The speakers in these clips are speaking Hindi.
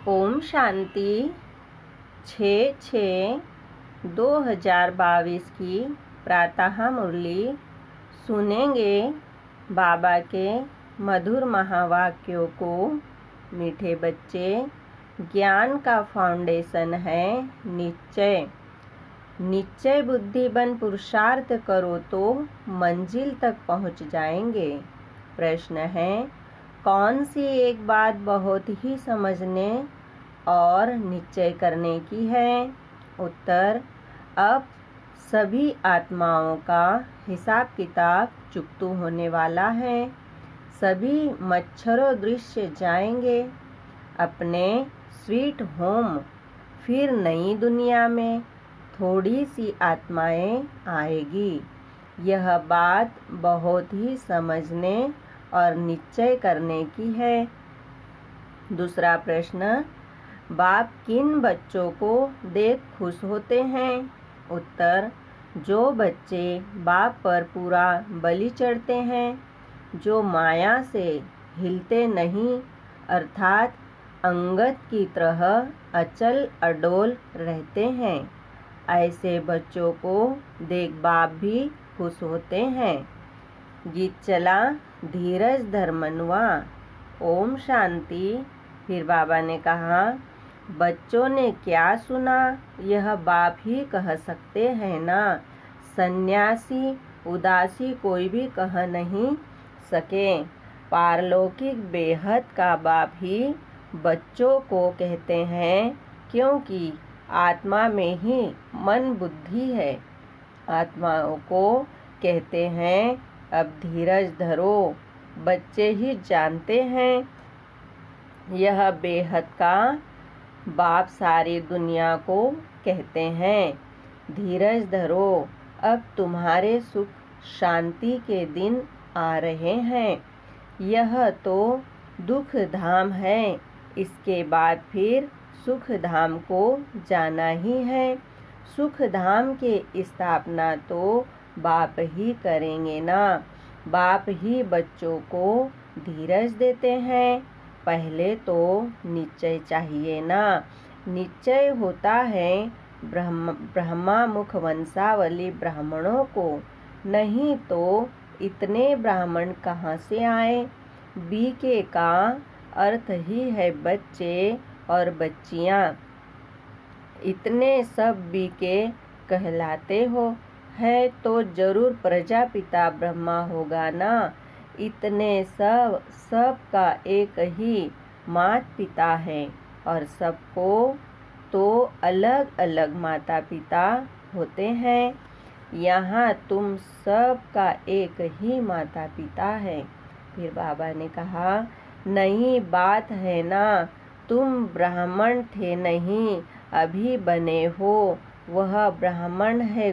ओम शांति 6/6/2022 की प्रातः मुरली सुनेंगे। बाबा के मधुर महावाक्यों को। मीठे बच्चे, ज्ञान का फाउंडेशन है निश्चय। निश्चय बुद्धि बन पुरुषार्थ करो तो मंजिल तक पहुंच जाएंगे। प्रश्न है, कौन सी एक बात बहुत ही समझने और निश्चय करने की है? उत्तर, अब सभी आत्माओं का हिसाब किताब चुकतू होने वाला है। सभी मच्छरों दृश्य जाएंगे अपने स्वीट होम। फिर नई दुनिया में थोड़ी सी आत्माएं आएगी। यह बात बहुत ही समझने और निश्चय करने की है। दूसरा प्रश्न, बाप किन बच्चों को देख खुश होते हैं? उत्तर, जो बच्चे बाप पर पूरा बलि चढ़ते हैं, जो माया से हिलते नहीं, अर्थात अंगद की तरह अचल अडोल रहते हैं, ऐसे बच्चों को देख बाप भी खुश होते हैं। गीत चला, धीरज धर मनुआ। ओम शांति। फिर बाबा ने कहा, बच्चों ने क्या सुना, यह बाप ही कह सकते हैं ना। सन्यासी उदासी कोई भी कह नहीं सके। पारलौकिक बेहद का बाप ही बच्चों को कहते हैं, क्योंकि आत्मा में ही मन बुद्धि है। आत्माओं को कहते हैं, अब धीरज धरो। बच्चे ही जानते हैं। यह बेहद का बाप सारी दुनिया को कहते हैं, धीरज धरो। अब तुम्हारे सुख शांति के दिन आ रहे हैं। यह तो दुख धाम है, इसके बाद फिर सुख धाम को जाना ही है। सुख धाम के स्थापना तो बाप ही करेंगे ना। बाप ही बच्चों को धीरज देते हैं। पहले तो निश्चय चाहिए ना। निश्चय होता है ब्रह्मा मुख वंशावली ब्राह्मणों को, नहीं तो इतने ब्राह्मण कहाँ से आए? बीके का अर्थ ही है बच्चे और बच्चियाँ। इतने सब बीके कहलाते हो है तो जरूर प्रजापिता ब्रह्मा होगा ना। इतने सब का एक ही माता पिता है और सबको तो अलग अलग माता पिता होते हैं। यहाँ तुम सब का एक ही माता पिता है। फिर बाबा ने कहा, नई बात है ना, तुम ब्राह्मण थे नहीं, अभी बने हो। वह ब्राह्मण है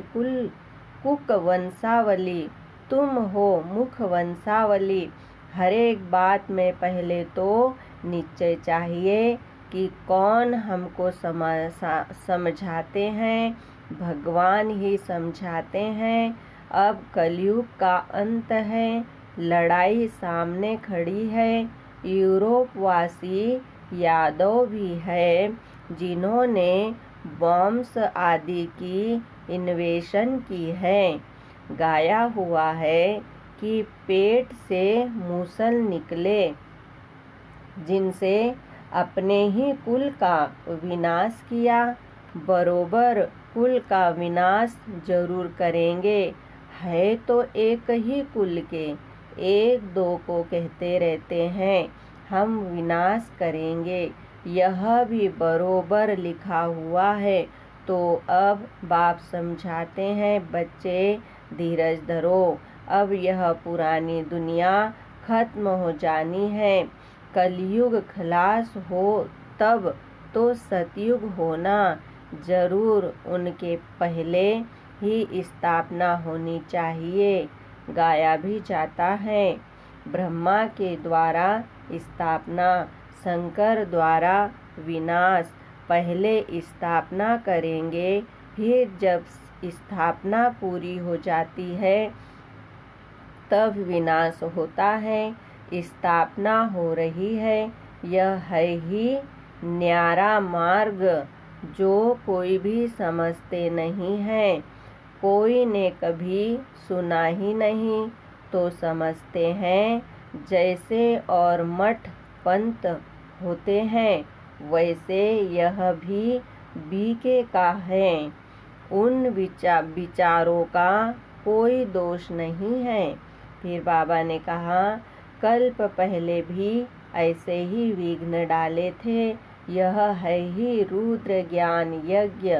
कुक वंशावली, तुम हो मुख वंशावली। हर एक बात में पहले तो निश्चय चाहिए कि कौन हमको समझाते हैं। भगवान ही समझाते हैं। अब कलयुग का अंत है, लड़ाई सामने खड़ी है। यूरोपवासी यादव भी है, जिन्होंने बॉम्ब्स आदि की इन्वेशन की है। गाया हुआ है कि पेट से मूसल निकले, जिनसे अपने ही कुल का विनाश किया, बरोबर कुल का विनाश जरूर करेंगे। है तो एक ही कुल के, एक दो को कहते रहते हैं हम विनाश करेंगे। यह भी बरोबर लिखा हुआ है। तो अब बाप समझाते हैं, बच्चे धीरज धरो। अब यह पुरानी दुनिया खत्म हो जानी है। कलयुग खलास हो तब तो सतयुग होना जरूर, उनके पहले ही स्थापना होनी चाहिए। गाया भी जाता है, ब्रह्मा के द्वारा स्थापना, शंकर द्वारा विनाश। पहले स्थापना करेंगे, फिर जब स्थापना पूरी हो जाती है तब विनाश होता है। स्थापना हो रही है, यह है ही न्यारा मार्ग जो कोई भी समझते नहीं है, कोई ने कभी सुना ही नहीं तो समझते हैं। जैसे और मठ पंथ होते हैं, वैसे यह भी बीके का है। उन विचारों का कोई दोष नहीं है। फिर बाबा ने कहा, कल्प पहले भी ऐसे ही विघ्न डाले थे। यह है ही रुद्र ज्ञान यज्ञ।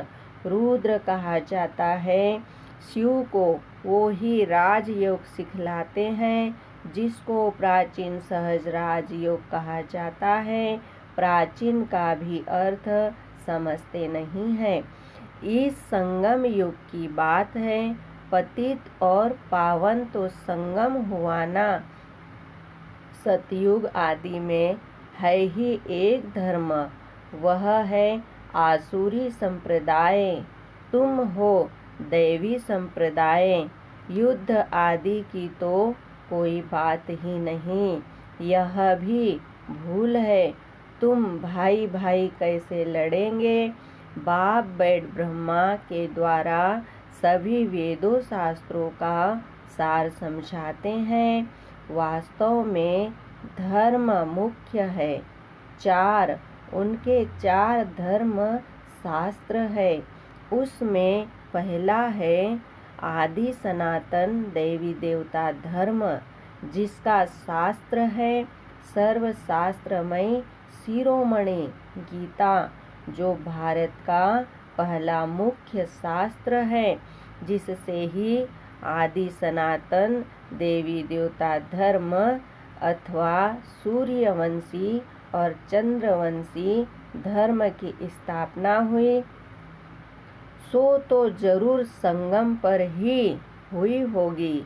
रुद्र कहा जाता है शिव को, वो ही राजयोग सिखलाते हैं, जिसको प्राचीन सहज राजयोग कहा जाता है। प्राचीन का भी अर्थ समझते नहीं है। इस संगम युग की बात है। पतित और पावन तो संगम हुआ ना। सतयुग आदि में है ही एक धर्म, वह है आसुरी संप्रदाय। तुम हो दैवी संप्रदाय। युद्ध आदि की तो कोई बात ही नहीं। यह भी भूल है। तुम भाई भाई कैसे लड़ेंगे? बाप बैठ ब्रह्मा के द्वारा सभी वेदों शास्त्रों का सार समझाते हैं। वास्तव में धर्म मुख्य है। उनके 4 धर्म शास्त्र है। उसमें पहला है आदि सनातन देवी देवता धर्म, जिसका शास्त्र है सर्वशास्त्रमय शिरोमणि गीता, जो भारत का पहला मुख्य शास्त्र है, जिससे ही आदि सनातन देवी देवता धर्म अथवा सूर्यवंशी और चंद्रवंशी धर्म की स्थापना हुई। सो तो जरूर संगम पर ही हुई होगी।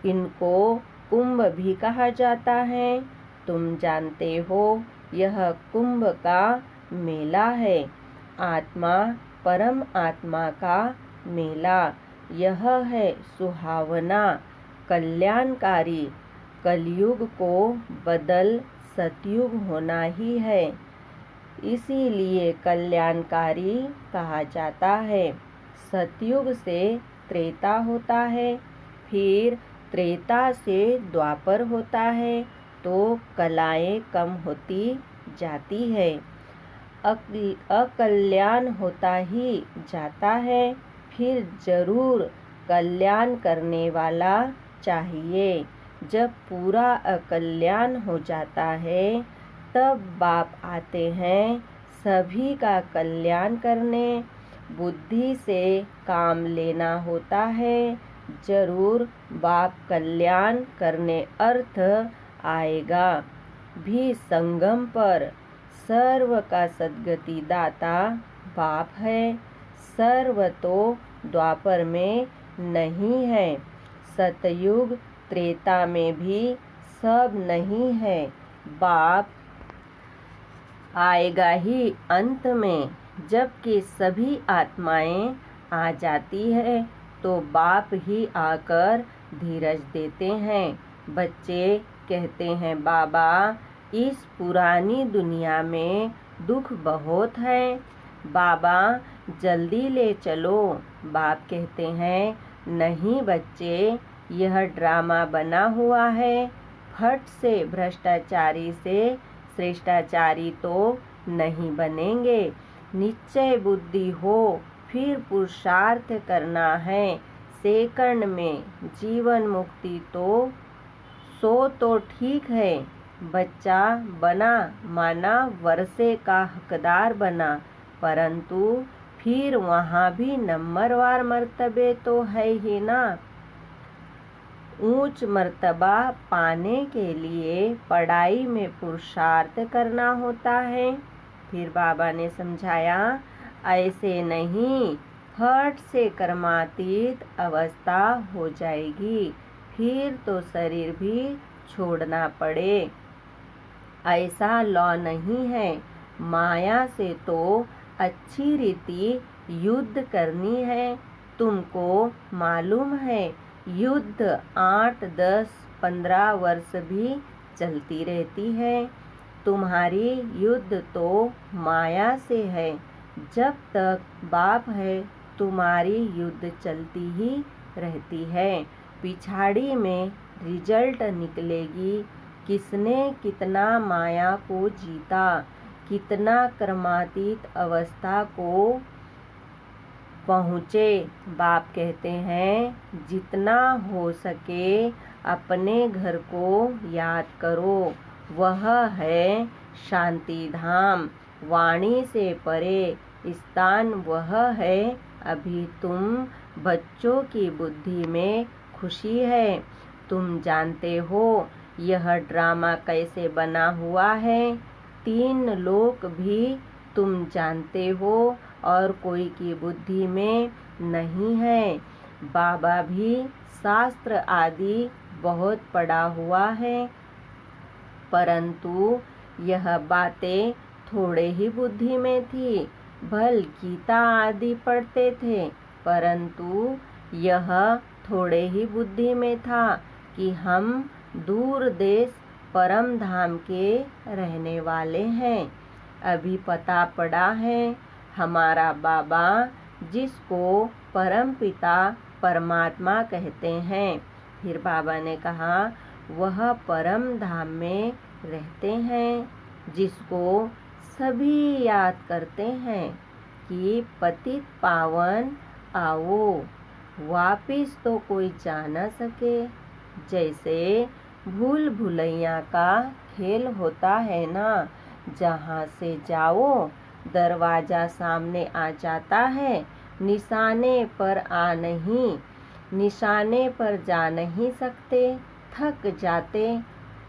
इनको कुंभ भी कहा जाता है। तुम जानते हो, यह कुंभ का मेला है। आत्मा परम आत्मा का मेला। यह है सुहावना, कल्याणकारी। कलयुग को बदल सतयुग होना ही है, इसीलिए कल्याणकारी कहा जाता है। सतयुग से त्रेता होता है, फिर त्रेता से द्वापर होता है, तो कलाएं कम होती जाती है, अकल्याण होता ही जाता है। फिर जरूर कल्याण करने वाला चाहिए। जब पूरा अकल्याण हो जाता है, तब बाप आते हैं सभी का कल्याण करने। बुद्धि से काम लेना होता है। जरूर बाप कल्याण करने अर्थ आएगा भी संगम पर। सर्व का सद्गति दाता बाप है। सर्व तो द्वापर में नहीं है। सतयुग त्रेता में भी सब नहीं है। बाप आएगा ही अंत में। जबकि सभी आत्माएं आ जाती है, तो बाप ही आकर धीरज देते हैं। बच्चे कहते हैं, बाबा इस पुरानी दुनिया में दुख बहुत है, बाबा जल्दी ले चलो। बाप कहते हैं, नहीं बच्चे, यह ड्रामा बना हुआ है। फट से भ्रष्टाचारी से श्रेष्ठाचारी तो नहीं बनेंगे। निश्चय बुद्धि हो, फिर पुरुषार्थ करना है। सेकंड में जीवन मुक्ति तो ठीक है। बच्चा बना माना वर्षे का हकदार बना, परंतु फिर वहाँ भी नंबरवार मर्तबे तो है ही ना। ऊंच मर्तबा पाने के लिए पढ़ाई में पुरुषार्थ करना होता है। फिर बाबा ने समझाया, ऐसे नहीं, फट से कर्मातीत अवस्था हो जाएगी, फिर तो शरीर भी छोड़ना पड़े। ऐसा लॉ नहीं है। माया से तो अच्छी रीति युद्ध करनी है। तुमको मालूम है, युद्ध 8, 10, 15 वर्ष भी चलती रहती है। तुम्हारी युद्ध तो माया से है। जब तक बाप है तुम्हारी युद्ध चलती ही रहती है। पिछाड़ी में रिजल्ट निकलेगी किसने कितना माया को जीता, कितना क्रमातीत अवस्था को पहुँचे। बाप कहते हैं जितना हो सके अपने घर को याद करो, वह है शांति धाम। वाणी से परे स्थान वह है। अभी तुम बच्चों की बुद्धि में खुशी है। तुम जानते हो यह ड्रामा कैसे बना हुआ है। 3 लोक भी तुम जानते हो और कोई की बुद्धि में नहीं है। बाबा भी शास्त्र आदि बहुत पढ़ा हुआ है, परंतु यह बातें थोड़े ही बुद्धि में थी। भल गीता आदि पढ़ते थे, परंतु यह थोड़े ही बुद्धि में था कि हम दूर देश परम धाम के रहने वाले हैं। अभी पता पड़ा है हमारा बाबा जिसको परम पिता परमात्मा कहते हैं। फिर बाबा ने कहा वह परम धाम में रहते हैं, जिसको सभी याद करते हैं कि पतित पावन आओ, वापिस तो कोई जा न सके। जैसे भूल भुलैया का खेल होता है ना, जहाँ से जाओ दरवाजा सामने आ जाता है, निशाने पर जा नहीं सकते, थक जाते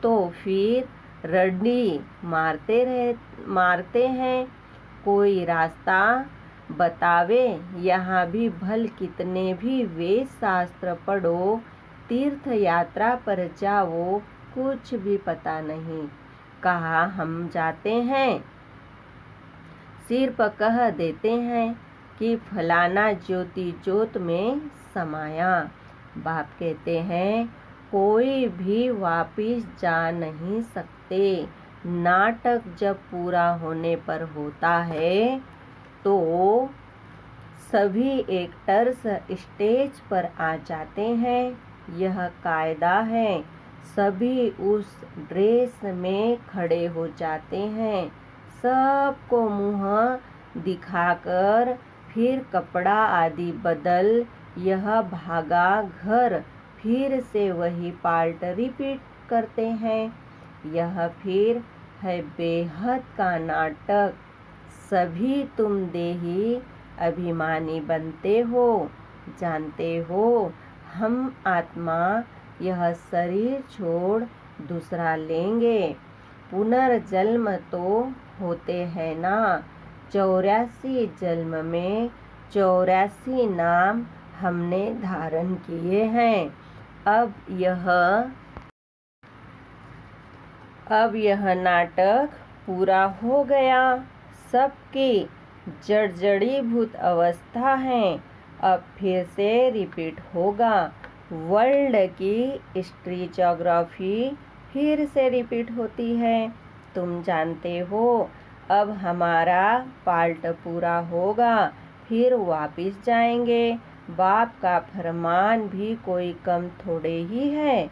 तो फिर रड्डी मारते हैं। कोई रास्ता बतावे, यहाँ भी भल कितने भी वेद शास्त्र पढ़ो, तीर्थ यात्रा पर जाओ, कुछ भी पता नहीं। कहाँ हम जाते हैं, सिर्फ कह देते हैं कि फलाना ज्योति ज्योत में समाया। बाप कहते हैं कोई भी वापिस जा नहीं सकते। नाटक जब पूरा होने पर होता है तो सभी एक्टर्स स्टेज पर आ जाते हैं। यह कायदा है। सभी उस ड्रेस में खड़े हो जाते हैं। सबको मुंह दिखाकर फिर कपड़ा आदि बदल यह भागा घर फिर से वही पार्ट रिपीट करते हैं। यह फिर है बेहद का नाटक। सभी तुम देही अभिमानी बनते हो। जानते हो हम आत्मा यह शरीर छोड़ दूसरा लेंगे। पुनर्जन्म तो होते हैं ना। 84 जन्म में 84 नाम हमने धारण किए हैं। अब यह नाटक पूरा हो गया। सबकी जड़जड़ीभूत अवस्था है। अब फिर से रिपीट होगा। वर्ल्ड की हिस्ट्री ज्योग्राफी फिर से रिपीट होती है। तुम जानते हो अब हमारा पार्ट पूरा होगा, फिर वापिस जाएंगे। बाप का फरमान भी कोई कम थोड़े ही है।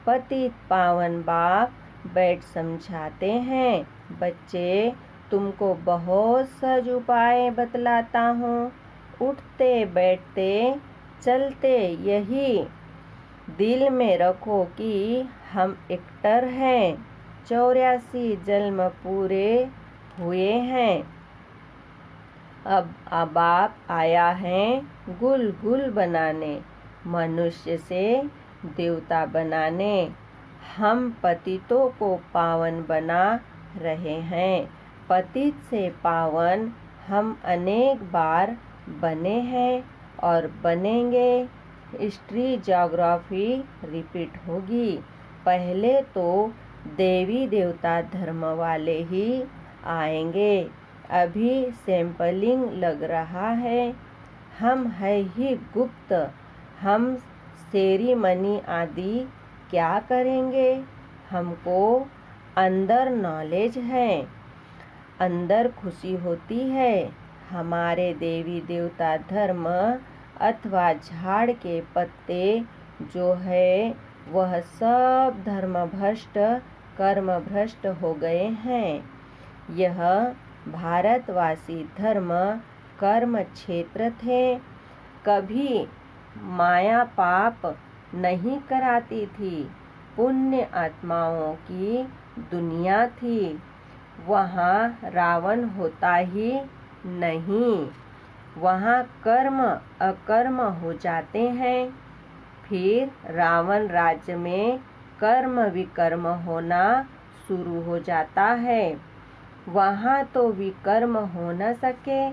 पतित पावन बाप बैठ समझाते हैं। बच्चे तुमको बहुत सहज उपाय बतलाता हूँ। उठते बैठते चलते यही दिल में रखो कि हम एक्टर हैं। 84 जन्म पूरे हुए हैं। अब बाप आया है गुल गुल बनाने, मनुष्य से देवता बनाने। हम पतितों को पावन बना रहे हैं। पतित से पावन हम अनेक बार बने हैं और बनेंगे। हिस्ट्री ज्योग्राफी रिपीट होगी। पहले तो देवी देवता धर्म वाले ही आएंगे। अभी सैंपलिंग लग रहा है। हम है ही गुप्त। हम सेरीमनी आदि क्या करेंगे? हमको अंदर नॉलेज है, अंदर खुशी होती है। हमारे देवी देवता धर्म अथवा झाड़ के पत्ते जो है वह सब धर्म भ्रष्ट कर्म भ्रष्ट हो गए हैं। यह भारतवासी धर्म कर्म क्षेत्र थे। कभी माया पाप नहीं कराती थी, पुण्य आत्माओं की दुनिया थी। वहाँ रावण होता ही नहीं, वहाँ कर्म अकर्म हो जाते हैं। फिर रावण राज्य में कर्म विकर्म होना शुरू हो जाता है। वहाँ तो विकर्म हो न सके,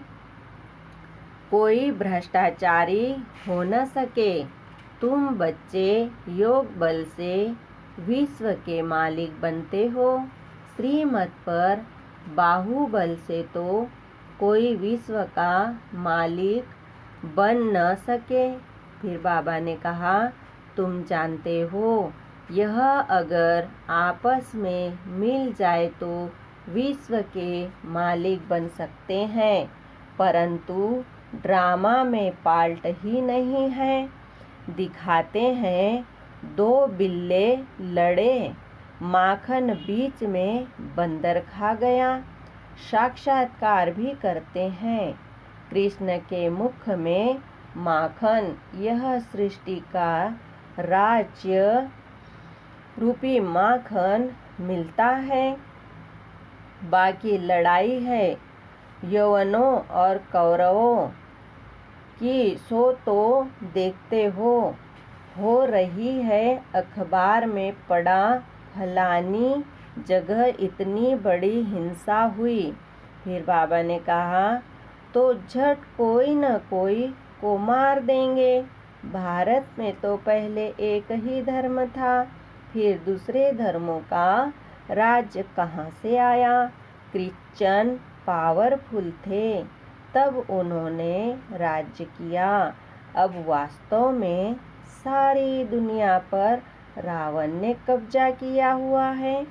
कोई भ्रष्टाचारी हो न सके। तुम बच्चे योग बल से विश्व के मालिक बनते हो। श्रीमत पर बाहुबल से तो कोई विश्व का मालिक बन न सके। फिर बाबा ने कहा, तुम जानते हो यह अगर आपस में मिल जाए तो विश्व के मालिक बन सकते हैं, परंतु ड्रामा में पार्ट ही नहीं है। दिखाते हैं दो बिल्ले लड़े, माखन बीच में बंदर खा गया। साक्षात्कार भी करते हैं कृष्ण के मुख में माखन, यह सृष्टि का राज्य रूपी माखन मिलता है। बाकी लड़ाई है यवनों और कौरवों की, सो तो देखते हो रही है। अखबार में पड़ा फलानी जगह इतनी बड़ी हिंसा हुई। फिर बाबा ने कहा, तो झट कोई न कोई को मार देंगे। भारत में तो पहले एक ही धर्म था, फिर दूसरे धर्मों का राज्य कहाँ से आया? क्रिश्चियन पावरफुल थे, तब उन्होंने राज्य किया। अब वास्तव में सारी दुनिया पर रावण ने कब्जा किया हुआ है।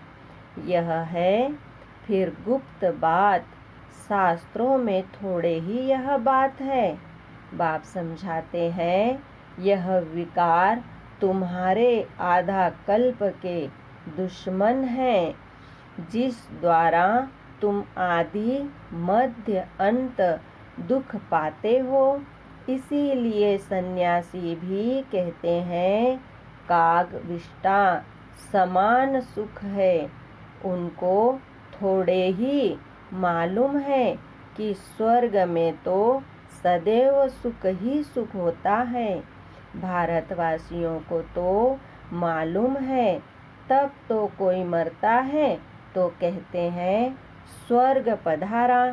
यह है फिर गुप्त बात, शास्त्रों में थोड़े ही यह बात है। बाप समझाते हैं, यह विकार तुम्हारे आधा कल्प के दुश्मन हैं, जिस द्वारा तुम आदि मध्य अंत दुख पाते हो। इसीलिए सन्यासी भी कहते हैं काग विष्टा समान सुख है। उनको थोड़े ही मालूम है कि स्वर्ग में तो सदैव सुख ही सुख होता है। भारतवासियों को तो मालूम है, तब तो कोई मरता है तो कहते हैं स्वर्ग पधारा।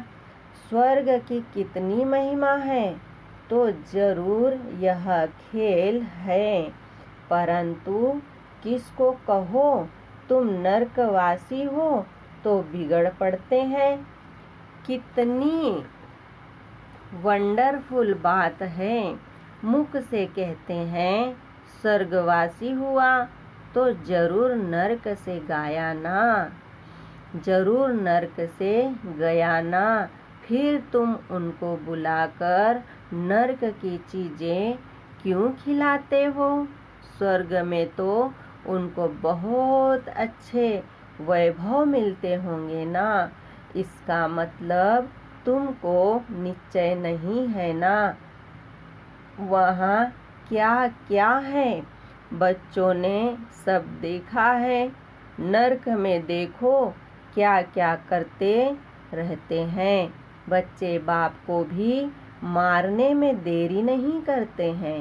स्वर्ग की कितनी महिमा है, तो जरूर यह खेल है, परंतु किसको कहो तुम नरकवासी हो तो बिगड़ पड़ते हैं। कितनी वंडरफुल बात है। मुख से कहते हैं स्वर्गवासी हुआ तो जरूर नरक से गया ना, जरूर नरक से गया ना। फिर तुम उनको बुलाकर नरक की चीजें क्यों खिलाते हो? स्वर्ग में तो उनको बहुत अच्छे वैभव मिलते होंगे ना। इसका मतलब तुमको निश्चय नहीं है ना वहाँ क्या क्या है। बच्चों ने सब देखा है। नरक में देखो क्या क्या करते रहते हैं। बच्चे बाप को भी मारने में देरी नहीं करते हैं।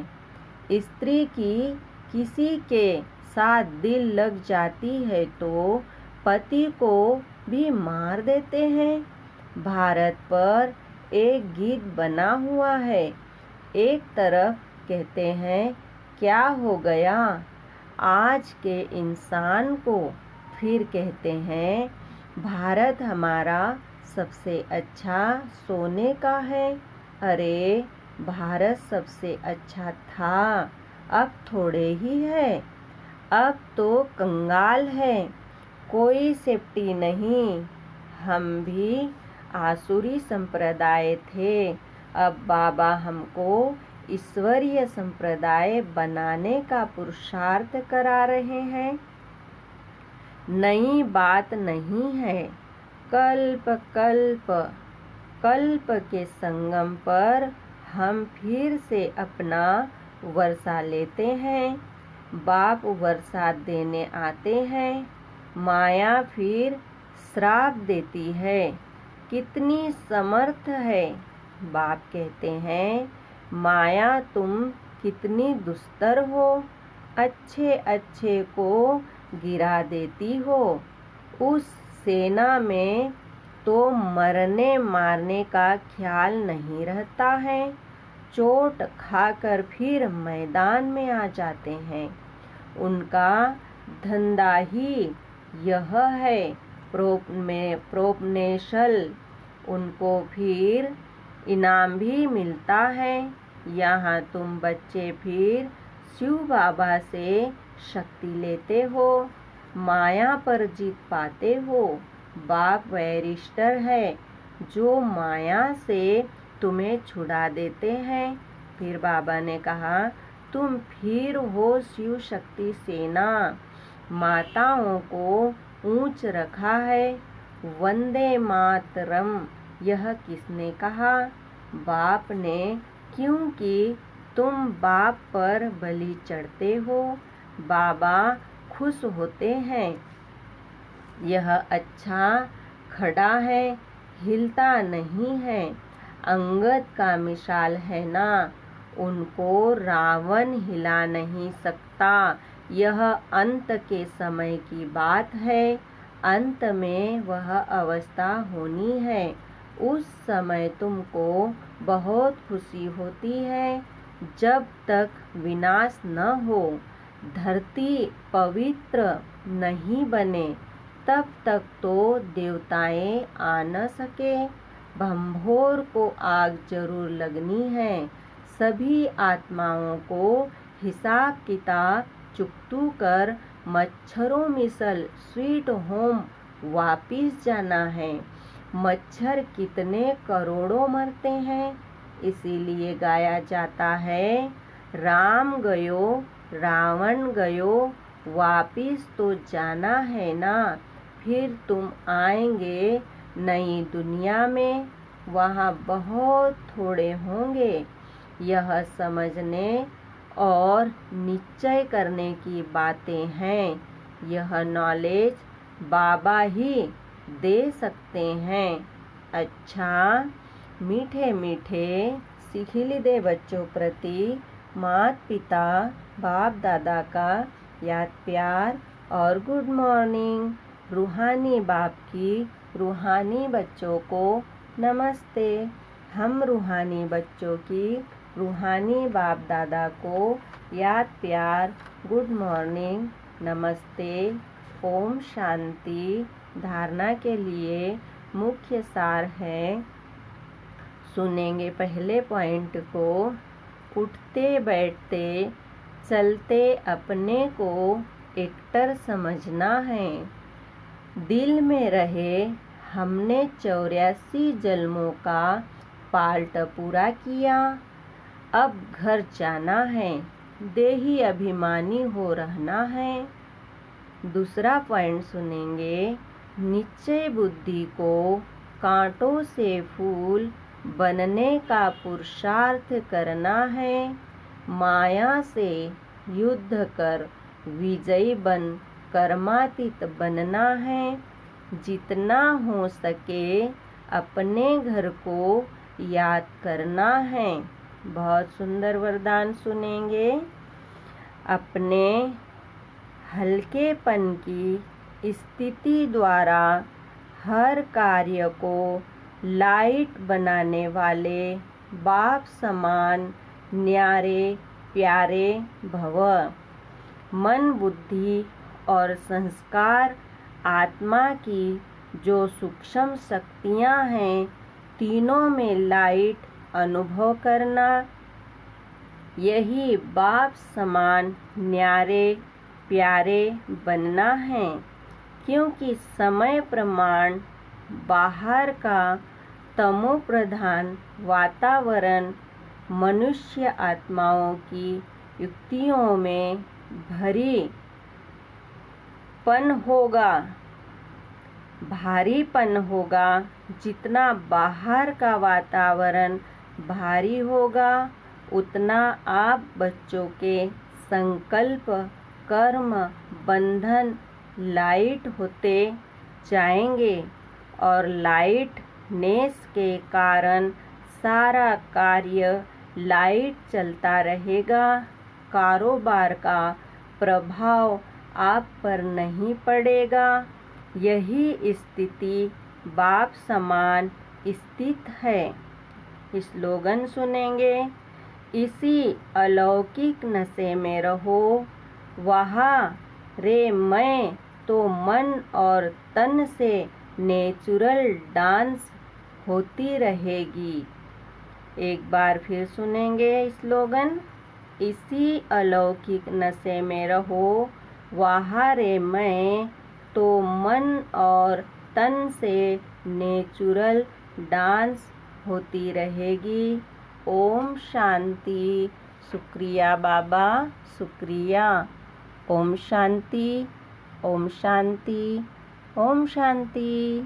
स्त्री की किसी के साथ दिल लग जाती है तो पति को भी मार देते हैं। भारत पर एक गीत बना हुआ है। एक तरफ कहते हैं क्या हो गया आज के इंसान को, फिर कहते हैं भारत हमारा सबसे अच्छा सोने का है। अरे भारत सबसे अच्छा था, अब थोड़े ही है, अब तो कंगाल है। कोई सेफ्टी नहीं। हम भी आसुरी संप्रदाय थे। अब बाबा हमको ईश्वरीय संप्रदाय बनाने का पुरुषार्थ करा रहे हैं। नई बात नहीं है। कल्प कल्प कल्प के संगम पर हम फिर से अपना वर्षा लेते हैं। बाप वर्षा देने आते हैं। माया फिर श्राप देती है। कितनी समर्थ है। बाप कहते हैं, माया तुम कितनी दुस्तर हो। अच्छे अच्छे को गिरा देती हो। उस सेना में तो मरने मारने का ख्याल नहीं रहता है। चोट खाकर फिर मैदान में आ जाते हैं। उनका धंधा ही यह है। प्रोपनेशल उनको फिर इनाम भी मिलता है। यहाँ तुम बच्चे फिर शिव बाबा से शक्ति लेते हो, माया पर जीत पाते हो। बाप बैरिस्टर है जो माया से तुम्हें छुड़ा देते हैं। फिर बाबा ने कहा, तुम फिर हो शिव शक्ति सेना। माताओं को ऊंच रखा है। वंदे मातरम यह किसने कहा? बाप ने, क्योंकि तुम बाप पर बलि चढ़ते हो। बाबा खुश होते हैं। यह अच्छा खड़ा है, हिलता नहीं है। अंगद का मिसाल है ना, उनको रावण हिला नहीं सकता। यह अंत के समय की बात है। अंत में वह अवस्था होनी है। उस समय तुमको बहुत खुशी होती है। जब तक विनाश न हो, धरती पवित्र नहीं बने, तब तक तो देवताएं आ न सके। भंभोर को आग जरूर लगनी है। सभी आत्माओं को हिसाब किताब चुकतू कर मच्छरों मिसल स्वीट होम वापिस जाना है। मच्छर कितने करोड़ों मरते हैं। इसीलिए गाया जाता है, राम गयो रावण गयो, वापिस तो जाना है ना। फिर तुम आएंगे नई दुनिया में, वहाँ बहुत थोड़े होंगे। यह समझने और निश्चय करने की बातें हैं। यह नॉलेज बाबा ही दे सकते हैं। अच्छा, मीठे मीठे सिखिलिदे बच्चों प्रति माता पिता बाप दादा का याद प्यार और गुड मॉर्निंग। रूहानी बाप की रूहानी बच्चों को नमस्ते। हम रूहानी बच्चों की रूहानी बाप दादा को याद प्यार, गुड मॉर्निंग, नमस्ते, ओम शांति। धारणा के लिए मुख्य सार है, सुनेंगे पहले पॉइंट को। उठते बैठते चलते अपने को एक्टर समझना है। दिल में रहे हमने 84 जन्मों का पार्ट पूरा किया। अब घर जाना है, देही अभिमानी हो रहना है। दूसरा पॉइंट सुनेंगे, निश्चय बुद्धि को कांटों से फूल बनने का पुरुषार्थ करना है। माया से युद्ध कर विजयी बन कर्मातीत बनना है। जितना हो सके अपने घर को याद करना है। बहुत सुंदर वरदान सुनेंगे। अपने हल्केपन की स्थिति द्वारा हर कार्य को लाइट बनाने वाले बाप समान न्यारे प्यारे भव। मन, बुद्धि और संस्कार आत्मा की जो सूक्ष्म शक्तियाँ हैं, तीनों में लाइट अनुभव करना, यही बाप समान न्यारे प्यारे बनना है। क्योंकि समय प्रमाण बाहर का तमोप्रधान वातावरण मनुष्य आत्माओं की युक्तियों में भारीपन होगा। जितना बाहर का वातावरण भारी होगा, उतना आप बच्चों के संकल्प, कर्म, बंधन लाइट होते जाएंगे और लाइटनेस के कारण सारा कार्य लाइट चलता रहेगा। कारोबार का प्रभाव आप पर नहीं पड़ेगा। यही स्थिति बाप समान स्थित है। स्लोगन सुनेंगे। इसी अलौकिक नशे में रहो। वहाँ रे मैं तो मन और तन से नेचुरल डांस होती रहेगी। एक बार फिर सुनेंगे स्लोगन। इसी अलौकिक नशे में रहो। वहाँ रे मैं तो मन और तन से नेचुरल डांस होती रहेगी। ओम शांति। शुक्रिया बाबा, शुक्रिया। ओम शांति, ओम शांति, ओम शांति।